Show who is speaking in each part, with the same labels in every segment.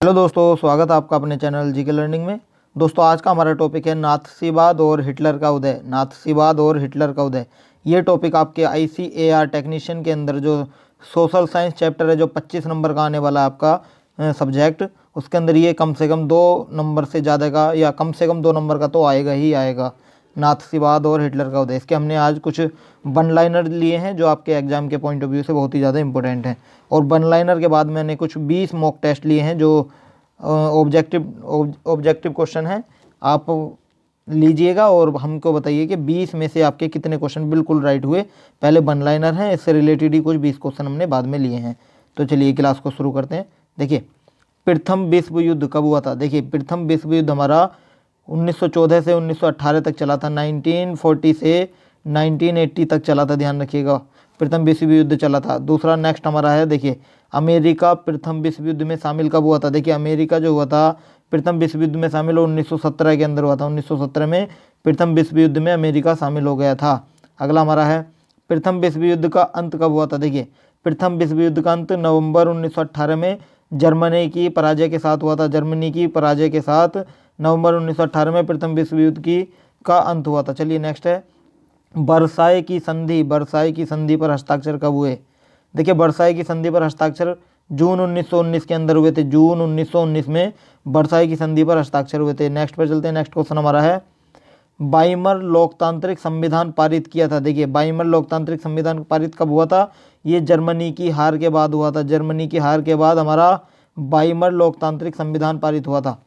Speaker 1: Hello दोस्तों, स्वागत है आपका अपने चैनल जीके लर्निंग में। दोस्तों, आज का हमारा टॉपिक है नाथसीवाद और हिटलर का उदय। नाथसीवाद और हिटलर का उदय, ये टॉपिक आपके ICAR टेक्नीशियन के अंदर जो सोशल साइंस चैप्टर है, जो 25 नंबर का आने वाला है आपका सब्जेक्ट, उसके अंदर ये कम से कम 2 नंबर से ज़्यादा का या कम से कम 2 नंबर का तो आएगा ही आएगा। नाथसीवाद और हिटलर का उदय, इसके हमने आज कुछ वन लाइनर लिए हैं जो आपके एग्जाम के पॉइंट ऑफ व्यू से बहुत ही ज़्यादा इंपॉर्टेंट हैं। और वन लाइनर के बाद मैंने कुछ 20 मॉक टेस्ट लिए हैं जो ऑब्जेक्टिव क्वेश्चन है। आप लीजिएगा और हमको बताइए कि 20 में से आपके कितने क्वेश्चन बिल्कुल राइट हुए। पहले वन लाइनर हैं, इससे रिलेटेड ही कुछ 20 क्वेश्चन हमने बाद में लिए हैं। तो चलिए क्लास को शुरू करते हैं। देखिए, प्रथम विश्व युद्ध कब हुआ था? देखिए, प्रथम विश्व युद्ध हमारा 1914 से 1918 तक चला था। 1940 से 1980 तक चला था, ध्यान रखिएगा। प्रथम विश्व युद्ध चला था। दूसरा नेक्स्ट हमारा है, देखिए, अमेरिका प्रथम विश्व युद्ध में शामिल कब हुआ था? देखिए, अमेरिका जो हुआ था प्रथम विश्व युद्ध में शामिल 1917 के अंदर हुआ था। 1917 में प्रथम विश्व युद्ध में अमेरिका शामिल हो गया था। अगला हमारा है, प्रथम विश्व युद्ध का अंत कब हुआ था? देखिए, प्रथम विश्व युद्ध का अंत नवंबर 1918 में जर्मनी की पराजय के साथ हुआ था। जर्मनी की पराजय के साथ नवंबर 1918 में प्रथम विश्व युद्ध का अंत हुआ था। चलिए नेक्स्ट है, वर्साई की संधि। वर्साई की संधि पर हस्ताक्षर कब हुए? देखिए, वर्साई की संधि पर हस्ताक्षर जून 1919 के अंदर हुए थे। जून 1919 में वर्साई की संधि पर हस्ताक्षर हुए थे। नेक्स्ट पर चलते हैं। नेक्स्ट क्वेश्चन हमारा है, वाइमर लोकतांत्रिक संविधान पारित किया था। देखिए, वाइमर लोकतांत्रिक संविधान पारित कब हुआ था? ये जर्मनी की हार के बाद हुआ था। जर्मनी की हार के बाद हमारा वाइमर लोकतांत्रिक संविधान पारित हुआ था।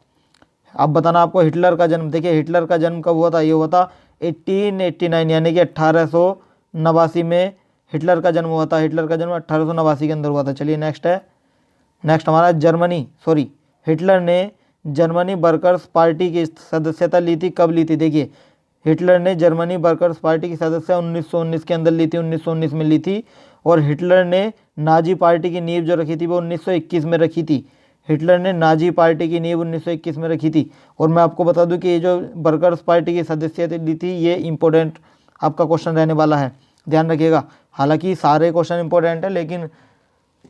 Speaker 1: अब बताना आपको हिटलर का जन्म। देखिए, हिटलर का जन्म कब हुआ था? ये हुआ था 1889 यानी कि 1889 में हिटलर का जन्म हुआ था। हिटलर का जन्म 1889 के अंदर हुआ था। चलिए नेक्स्ट है। नेक्स्ट हमारा हिटलर ने जर्मनी वर्कर्स पार्टी की सदस्यता ली थी। कब ली थी? देखिए, हिटलर ने जर्मनी वर्कर्स पार्टी की सदस्यता 1919 के अंदर ली थी। 1919 में ली थी। और हिटलर ने नाजी पार्टी की नींव जो रखी थी वो 1921 में रखी थी। हिटलर ने नाजी पार्टी की नींव 1921 में रखी थी। और मैं आपको बता दूं कि ये जो वर्कर्स पार्टी की सदस्यता ली थी, ये इंपॉर्टेंट आपका क्वेश्चन रहने वाला है, ध्यान रखिएगा। हालांकि सारे क्वेश्चन इंपॉर्टेंट है, लेकिन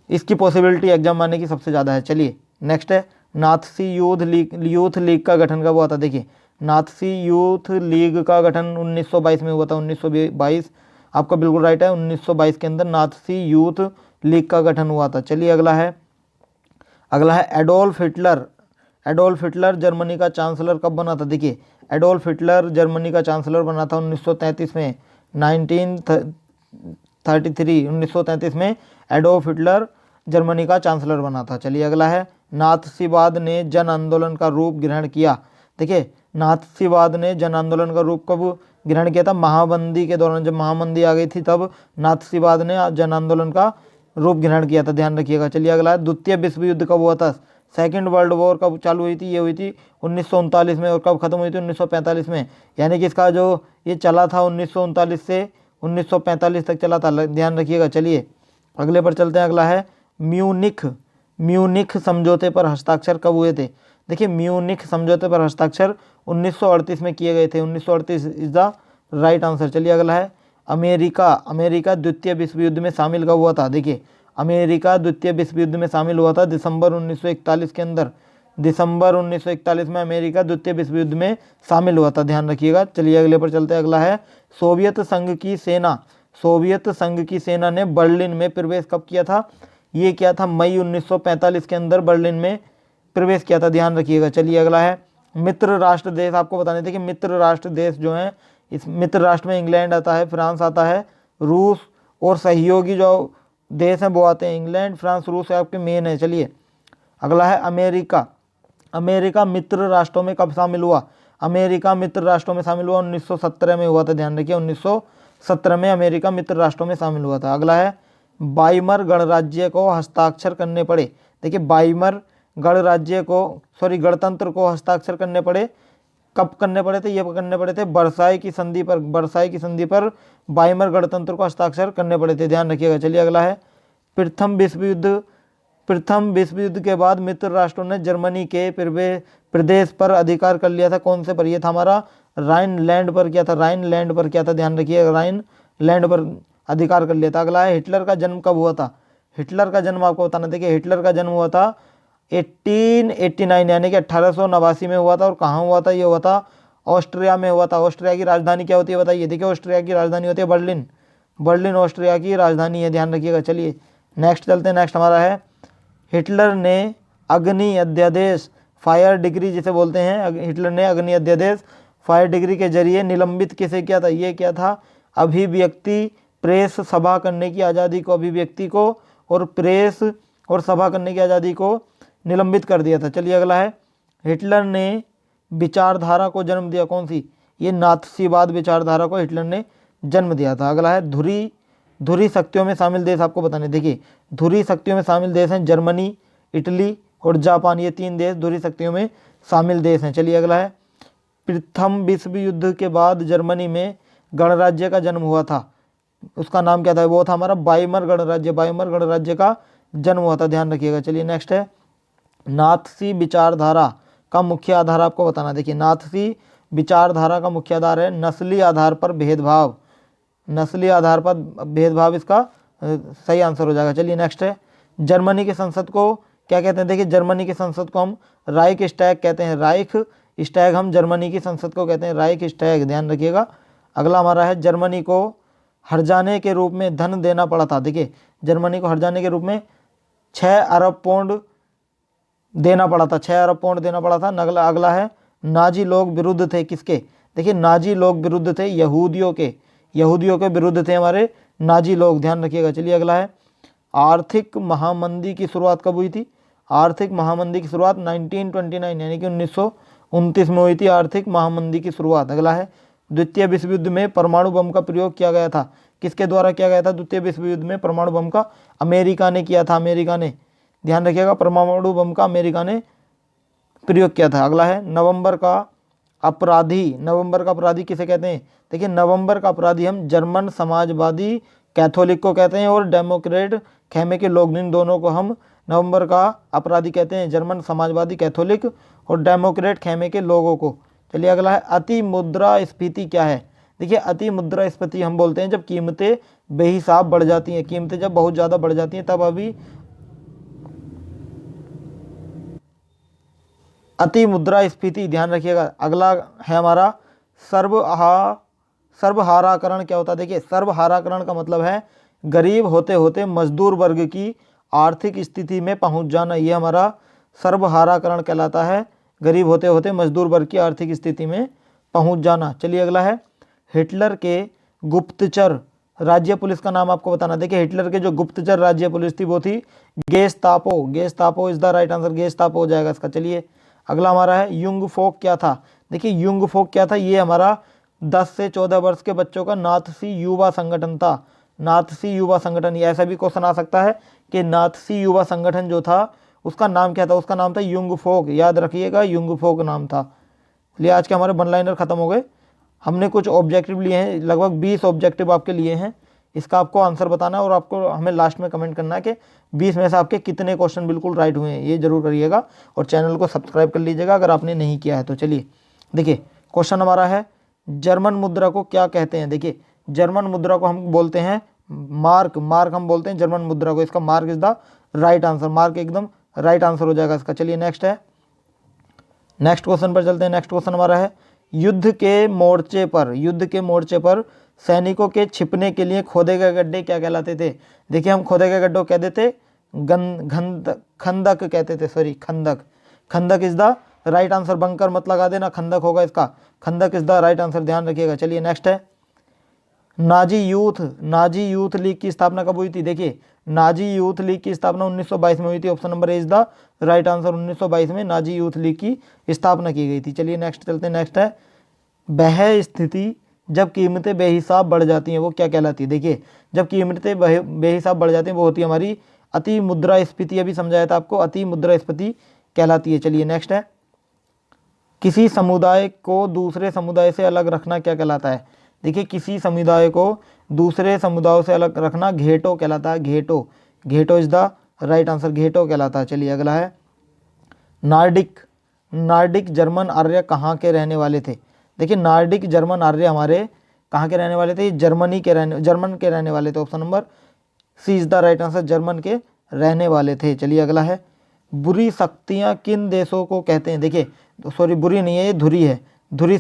Speaker 1: इसकी पॉसिबिलिटी एग्जाम आने की सबसे ज़्यादा है। चलिए नेक्स्ट है, नाथसी यूथ लीग का गठन कब हुआ था? देखिए, नाथसी यूथ लीग का गठन 1922 में हुआ था। 1922 आपका बिल्कुल राइट है। 1922 के अंदर नाथसी यूथ लीग का गठन हुआ था। चलिए अगला है Adolf Hitler. Adolf Hitler Germany का चांसलर कब बना था? देखिए, एडोल्फ हिटलर जर्मनी का चांसलर बना था 1933 में। 1933 में एडोल्फ हिटलर जर्मनी का चांसलर बना था। चलिए अगला है, नाथसीवाद ने जन आंदोलन का रूप ग्रहण किया। देखिए, नाथसीवाद ने जन आंदोलन का रूप कब ग्रहण किया था? महामंदी के दौरान, जब महामंदी आ गई थी तब नाथसीवाद ने जन आंदोलन का रूप ग्रहण किया था, ध्यान रखिएगा। चलिए अगला है, द्वितीय विश्व युद्ध कब हुआ था? सेकेंड वर्ल्ड वॉर कब चालू हुई थी? ये हुई थी 1939 में। और कब खत्म हुई थी? 1945 में। यानी कि इसका जो ये चला था 1939 से 1945 तक चला था, ध्यान रखिएगा। चलिए अगले पर चलते हैं। अगला है, म्यूनिख समझौते पर हस्ताक्षर कब हुए थे? देखिए, म्यूनिख समझौते पर हस्ताक्षर 1938 में किए गए थे। 1938 इज द राइट आंसर। चलिए अगला है, अमेरिका द्वितीय विश्व युद्ध में शामिल कब हुआ था? देखिए, अमेरिका द्वितीय विश्व युद्ध में शामिल हुआ था दिसंबर 1941 के अंदर। दिसंबर 1941 में अमेरिका द्वितीय विश्व युद्ध में शामिल हुआ था, ध्यान रखिएगा। चलिए अगले पर चलते हैं। अगला है, सोवियत संघ की सेना ने बर्लिन में प्रवेश कब किया था? ये किया था मई 1945 के अंदर बर्लिन में प्रवेश किया था, ध्यान रखिएगा। चलिए अगला है, मित्र राष्ट्र देश आपको बताने थे कि मित्र राष्ट्र देश जो हैं, इस मित्र राष्ट्र में इंग्लैंड आता है, फ्रांस आता है, रूस और सहयोगी जो देश हैं वो आते हैं। इंग्लैंड, फ्रांस, रूस आपके मेन है। चलिए अगला है, अमेरिका मित्र राष्ट्रों में कब शामिल हुआ? अमेरिका मित्र राष्ट्रों में शामिल हुआ 1917 में हुआ था, ध्यान रखिए। 1917 में अमेरिका मित्र राष्ट्रों में शामिल हुआ था। अगला है, वाइमर गणराज्य को हस्ताक्षर करने पड़े। देखिए, वाइमर गणतंत्र को हस्ताक्षर करने पड़े, कब करने पड़े थे? ये करने पड़े थे वर्साई की संधि पर वाइमर गणतंत्र को हस्ताक्षर करने पड़े थे, ध्यान रखिएगा। चलिए अगला है, प्रथम विश्व युद्ध के बाद मित्र राष्ट्रों ने जर्मनी के प्रदेश पर अधिकार कर लिया था। कौन से पर? ये था हमारा राइनलैंड पर। क्या था? राइनलैंड पर क्या था? ध्यान रखिएगा, राइनलैंड पर अधिकार कर लिया था। अगला है, हिटलर का जन्म कब हुआ था? हिटलर का जन्म आपको बताना। देखिए, हिटलर का जन्म हुआ था 1889 यानी कि 1889 में हुआ था। और कहाँ हुआ था? ये हुआ था ऑस्ट्रिया में हुआ था। ऑस्ट्रिया की राजधानी क्या होती है बताइए? देखिए ऑस्ट्रिया की राजधानी होती है बर्लिन। बर्लिन ऑस्ट्रिया की राजधानी है, ध्यान रखिएगा। चलिए नेक्स्ट चलते हैं। नेक्स्ट हमारा है हिटलर ने अग्नि अध्यादेश फायर डिग्री जिसे बोलते हैं, हिटलर ने अग्नि अध्यादेश फायर डिग्री के जरिए निलंबित किसे किया था? ये क्या था? अभिव्यक्ति प्रेस सभा करने की आज़ादी को, अभिव्यक्ति को और प्रेस और सभा करने की आज़ादी को निलंबित कर दिया था। चलिए अगला है हिटलर ने विचारधारा को जन्म दिया। कौन सी? ये नात्सीवाद विचारधारा को हिटलर ने जन्म दिया था। अगला है धुरी शक्तियों में शामिल देश आपको बताने। देखिए धुरी शक्तियों में शामिल देश हैं जर्मनी, इटली और जापान। ये 3 देश धुरी शक्तियों में शामिल देश हैं। चलिए अगला है प्रथम विश्व युद्ध के बाद जर्मनी में गणराज्य का जन्म हुआ था। उसका नाम क्या था? वो था हमारा वाइमर गणराज्य। वाइमर गणराज्य का जन्म हुआ था, ध्यान रखिएगा। चलिए नेक्स्ट है नात्सी विचारधारा का मुख्य आधार आपको बताना। देखिए नात्सी विचारधारा का मुख्य आधार है नस्ली आधार पर भेदभाव। नस्ली आधार पर भेदभाव इसका सही आंसर हो जाएगा। चलिए नेक्स्ट है जर्मनी की संसद को क्या कहते हैं? देखिए जर्मनी की संसद को हम राइक स्टैग कहते हैं। राइक स्टैग हम जर्मनी की संसद को कहते हैं, राइक स्टैग, ध्यान रखिएगा। अगला हमारा है जर्मनी को हर्जाने के रूप में धन देना पड़ा था। देखिए जर्मनी को हर्जाने के रूप में 6 अरब पौंड देना पड़ा था, 6 अरब पौंड देना पड़ा था। अगला है नाजी लोग विरुद्ध थे किसके? देखिए नाजी लोग विरुद्ध थे यहूदियों के। यहूदियों के विरुद्ध थे हमारे नाजी लोग, ध्यान रखिएगा। चलिए अगला है आर्थिक महामंदी की शुरुआत कब हुई थी? आर्थिक महामंदी की शुरुआत 1929 यानी कि 1929 में हुई थी आर्थिक महामंदी की शुरुआत। अगला है द्वितीय विश्व युद्ध में परमाणु बम का प्रयोग किया गया था। किसके द्वारा किया गया था द्वितीय विश्व युद्ध में परमाणु बम का? अमेरिका ने किया था, अमेरिका ने, ध्यान रखिएगा। परमाणु बम का अमेरिका ने प्रयोग किया था। अगला है नवंबर का अपराधी। नवंबर का अपराधी किसे कहते हैं? देखिए नवंबर का अपराधी हम जर्मन समाजवादी कैथोलिक को कहते हैं और डेमोक्रेट खेमे के लोग, इन दोनों को हम नवंबर का अपराधी कहते हैं, जर्मन समाजवादी कैथोलिक और डेमोक्रेट खेमे के लोगों को। चलिए अगला है अति मुद्रास्फीति क्या है? देखिए अति मुद्रास्फीति हम बोलते हैं जब कीमतें बेहिसाब बढ़ जाती हैं, कीमतें जब बहुत ज़्यादा बढ़ जाती हैं तब अभी अति मुद्रास्फीति, ध्यान रखिएगा। अगला है हमारा सर्वहाराकरण क्या होता है? देखिए सर्वहाराकरण का मतलब है गरीब होते होते मजदूर वर्ग की आर्थिक स्थिति में पहुंच जाना। ये हमारा सर्वहाराकरण कहलाता है, गरीब होते होते मजदूर वर्ग की आर्थिक स्थिति में पहुंच जाना। चलिए अगला है हिटलर के गुप्तचर राज्य पुलिस का नाम आपको बताना। देखिए हिटलर के जो गुप्तचर राज्य पुलिस थी वो थी गेस्तापो। गेस्तापो इज द राइट आंसर, गेस्तापो हो जाएगा इसका। चलिए अगला हमारा है युंग फोक क्या था? देखिए युंग फोक क्या था? ये हमारा 10 से 14 वर्ष के बच्चों का नात्सी युवा संगठन था। नात्सी युवा संगठन, ये ऐसा भी क्वेश्चन आ सकता है कि नात्सी युवा संगठन जो था उसका नाम क्या था? उसका नाम था युंग फोक, याद रखिएगा युंग फोक नाम था। चलिए आज के हमारे वन लाइनर खत्म हो गए। हमने कुछ ऑब्जेक्टिव लिए हैं, लगभग 20 ऑब्जेक्टिव आपके लिए हैं। इसका आपको आंसर बताना है और आपको हमें लास्ट में कमेंट करना है कि 20 में से आपके कितने क्वेश्चन बिल्कुल राइट हुए हैं, ये जरूर करिएगा। और चैनल को सब्सक्राइब कर लीजिएगा अगर आपने नहीं किया है तो। चलिए देखिए क्वेश्चन हमारा है जर्मन मुद्रा को क्या कहते हैं? देखिए जर्मन मुद्रा को हम बोलते हैं मार्क। मार्क हम बोलते हैं जर्मन मुद्रा को। इसका mark is the right answer, mark एकदम राइट आंसर हो जाएगा इसका। चलिए नेक्स्ट है, नेक्स्ट क्वेश्चन पर चलते हैं। नेक्स्ट क्वेश्चन हमारा है युद्ध के मोर्चे पर सैनिकों के छिपने के लिए खोदे गए गड्ढे क्या कहलाते थे? देखिए हम खोदे गए गड्ढों कहते थे खंदक कहते थे, सॉरी खंदक। खंदक is the right answer, bunker मत लगा देना, खंदक होगा इसका। खंदक इज द राइट आंसर, ध्यान रखिएगा। चलिए नेक्स्ट है नाजी यूथ लीग की स्थापना कब हुई थी? देखिए नाजी यूथ लीग की स्थापना 1922 में हुई थी। Option number A is the right answer, 1922 में नाजी यूथ लीग की स्थापना की गई थी। चलिए नेक्स्ट चलते हैं। नेक्स्ट है वह स्थिति जब कीमतें बेहिसाब बढ़ जाती हैं वो क्या कहलाती है? देखिए जब कीमतें बेहिसाब बढ़ जाती हैं वो होती है हमारी अति मुद्रास्फीति। अभी समझाया था आपको, अति मुद्रास्फीति कहलाती है। चलिए नेक्स्ट है किसी समुदाय को दूसरे समुदाय से अलग रखना क्या कहलाता है? देखिए किसी समुदाय को दूसरे समुदायों से अलग रखना घेटो कहलाता है, ghetto. Ghetto is the right answer, ghetto कहलाता है। चलिए अगला है नार्डिक जर्मन आर्य कहाँ के रहने वाले थे? देखिए नार्डिक जर्मन आर्य हमारे कहाँ के रहने वाले थे? जर्मन के रहने वाले थे। Option number C is the right answer, German के रहने वाले थे। चलिए अगला है बुरी शक्तियाँ किन देशों को कहते हैं। देखिए सॉरी बुरी नहीं है, ये धुरी है। धुरी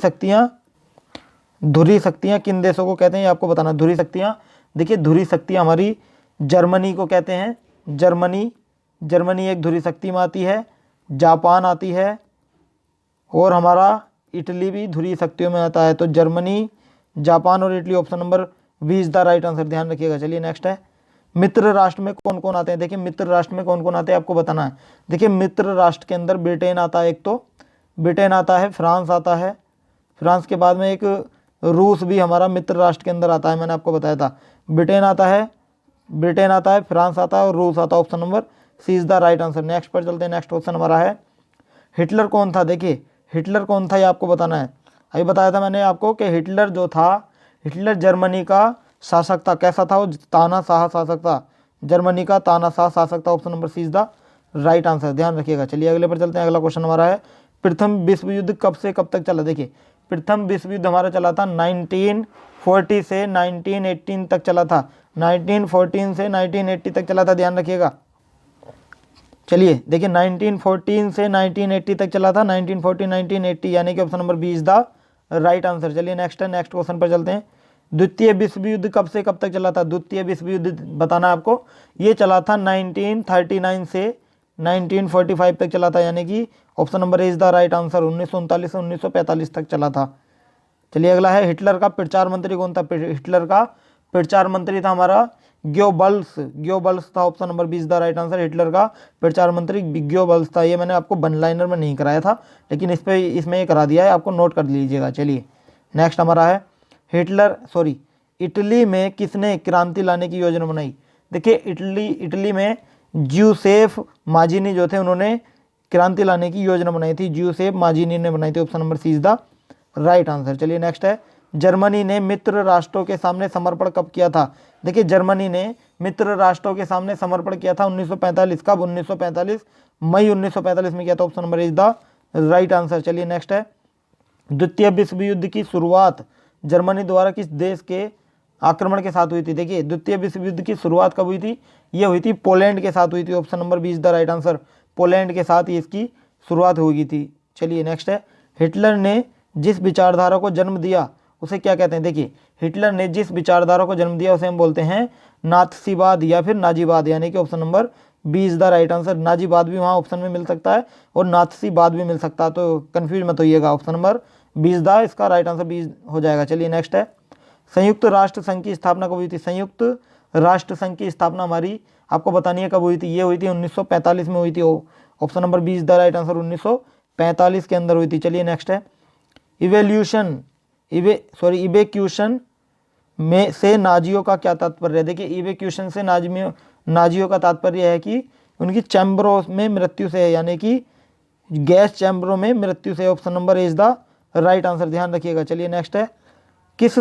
Speaker 1: शक्तियाँ किन देशों को कहते हैं, ये आपको बताना। धुरी शक्तियाँ, देखिए धुरी शक्तियाँ हमारी जर्मनी को कहते हैं। जर्मनी एक धुरी शक्ति में आती है। जापान आती है और हमारा इटली भी धुरी शक्तियों में आता है। तो जर्मनी, जापान और Italy, option number B is the right answer, ध्यान रखिएगा। चलिए नेक्स्ट है, मित्र राष्ट्र में कौन कौन आते हैं। देखिए मित्र राष्ट्र में कौन कौन आते हैं आपको बताना है। देखिए मित्र राष्ट्र के अंदर ब्रिटेन आता है, एक तो ब्रिटेन आता है, फ्रांस आता है, फ्रांस के बाद में एक रूस भी हमारा मित्र राष्ट्र के अंदर आता है, मैंने आपको बताया था। ब्रिटेन आता है, फ्रांस आता है और रूस आता है। Option number C is the right answer. Next पर चलते हैं। नेक्स्ट क्वेश्चन हमारा है, हिटलर कौन था। देखिए हिटलर कौन था ये आपको बताना है। अभी बताया था मैंने आपको कि हिटलर जो था, हिटलर जर्मनी का शासक था। कैसा था वो, तानाशाह शासक था, जर्मनी का तानाशाह शासक था। Option number C is the right answer, ध्यान रखिएगा। चलिए अगले पर चलते हैं। अगला क्वेश्चन हमारा है, प्रथम विश्व युद्ध कब से कब तक चला। देखिए प्रथम विश्व युद्ध हमारा चला था 1940 से 1918 तक चला था। 1914 से 1980 तक चला था, ध्यान रखिएगा। चलिए देखिए 1914 से 1980 तक चला था। 1940 1980 यानी कि option number B is the right answer. चलिए नेक्स्ट है, नेक्स्ट क्वेश्चन पर चलते हैं। द्वितीय विश्व युद्ध कब से कब तक चला था। द्वितीय विश्व युद्ध बताना है आपको। ये चला था 1939 से 1945 तक चला था, यानी कि option number is the right answer. 1939 से 1945 तक चला था। चलिए अगला है, हिटलर का प्रचार मंत्री कौन था। हिटलर का प्रचार मंत्री था हमारा ग्योबल्स था। Option number B is the right answer. Hitler का प्रचार मंत्री ग्योबल्स था। ये मैंने आपको वन लाइनर में नहीं कराया था, लेकिन इसमें ये करा दिया है, आपको नोट कर लीजिएगा। चलिए नेक्स्ट हमारा है, इटली में किसने क्रांति लाने की योजना बनाई। देखिए इटली में ज्यूसेफ माजिनी जो थे, उन्होंने क्रांति लाने की योजना बनाई थी। ज्यूसेफ माजिनी ने बनाई थी। Option number C is the right answer. चलिए नेक्स्ट है, जर्मनी ने मित्र राष्ट्रों के सामने समर्पण कब किया था। देखिए जर्मनी ने मित्र राष्ट्रों के सामने समर्पण किया था 1945। कब, 1945 मई 1945 में किया था। Option number is the right answer. चलिए नेक्स्ट है, द्वितीय विश्व युद्ध की शुरुआत जर्मनी द्वारा किस देश के आक्रमण के साथ हुई थी। देखिए द्वितीय विश्व युद्ध की शुरुआत कब हुई थी, ये हुई थी पोलैंड के साथ हुई थी। Option number B is the right answer. Poland के साथ ही इसकी शुरुआत हुई थी। चलिए नेक्स्ट है, हिटलर ने जिस विचारधारा को जन्म दिया उसे क्या कहते हैं। देखिए हिटलर ने जिस विचारधारा को जन्म दिया उसे हम बोलते हैं नाथसीवाद या फिर नाजीवाद, यानी कि option number B is the right answer. नाजीवाद भी वहाँ ऑप्शन में मिल सकता है और नाथसीवाद भी मिल सकता है, तो कंफ्यूज मत होइएगा। Option number B is the इसका राइट आंसर बी हो जाएगा। चलिए नेक्स्ट है, संयुक्त राष्ट्र संघ की स्थापना कब हुई थी। संयुक्त राष्ट्र संघ की स्थापना हमारी आपको बतानी है कब हुई थी। ये हुई थी 1945 में हुई थी। Option number B is the right answer, 1945 के अंदर हुई थी। चलिए नेक्स्ट है, इवेक्यूशन में से नाजियों का क्या तात्पर्य है। देखिए इवेक्यूशन से नाजियों का तात्पर्य है कि उनकी चैम्बरों में मृत्यु से है, यानी कि गैस चैम्बरों में मृत्यु से। Option number is the right answer, ध्यान रखिएगा। चलिए नेक्स्ट है, किस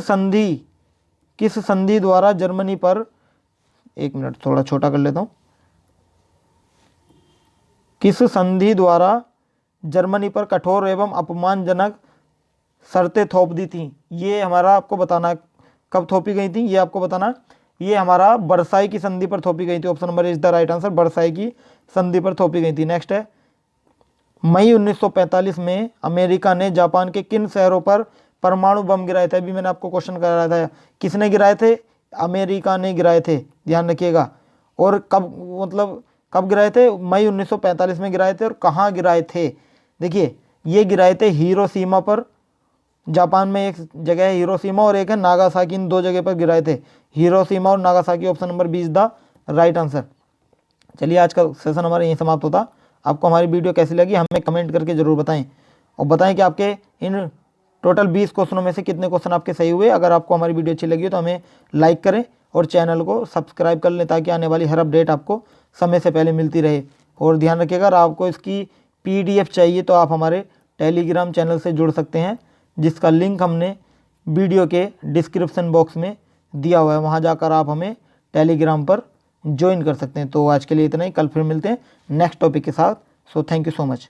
Speaker 1: संधि द्वारा जर्मनी पर, एक मिनट थोड़ा छोटा कर लेता हूँ, किस संधि द्वारा जर्मनी पर कठोर एवं अपमानजनक शर्तें थोप दी थी। ये हमारा आपको बताना कब थोपी गई थी, ये आपको बताना। ये हमारा वर्साई की संधि पर थोपी गई थी। Option number is the right answer, Versailles की संधि पर थोपी गई थी। नेक्स्ट है, मई 1945 में अमेरिका ने जापान के किन शहरों पर परमाणु बम गिराए थे। अभी मैंने आपको क्वेश्चन कराया था, किसने गिराए थे, अमेरिका ने गिराए थे, ध्यान रखिएगा। और कब गिराए थे, मई 1945 में गिराए थे। और कहाँ गिराए थे, देखिए ये गिराए थे हिरोशिमा पर, जापान में एक जगह है हिरोशिमा और एक है नागासाकी, इन दो जगह पर गिराए थे, हिरोशिमा और Nagasaki. Option number B is the right answer. चलिए आज का सेशन हमारा यहीं समाप्त होता। आपको हमारी वीडियो कैसी लगी हमें कमेंट करके ज़रूर बताएं, और बताएं कि आपके इन टोटल 20 क्वेश्चनों में से कितने क्वेश्चन आपके सही हुए। अगर आपको हमारी वीडियो अच्छी लगी हो तो हमें लाइक करें और चैनल को सब्सक्राइब कर लें, ताकि आने वाली हर अपडेट आपको समय से पहले मिलती रहे। और ध्यान रखिएगा, अगर आपको इसकी PDF चाहिए तो आप हमारे टेलीग्राम चैनल से जुड़ सकते हैं, जिसका लिंक हमने वीडियो के डिस्क्रिप्शन बॉक्स में दिया हुआ है। वहाँ जाकर आप हमें टेलीग्राम पर ज्वाइन कर सकते हैं। तो आज के लिए इतना ही, कल फिर मिलते हैं नेक्स्ट टॉपिक के साथ। So thank you so much.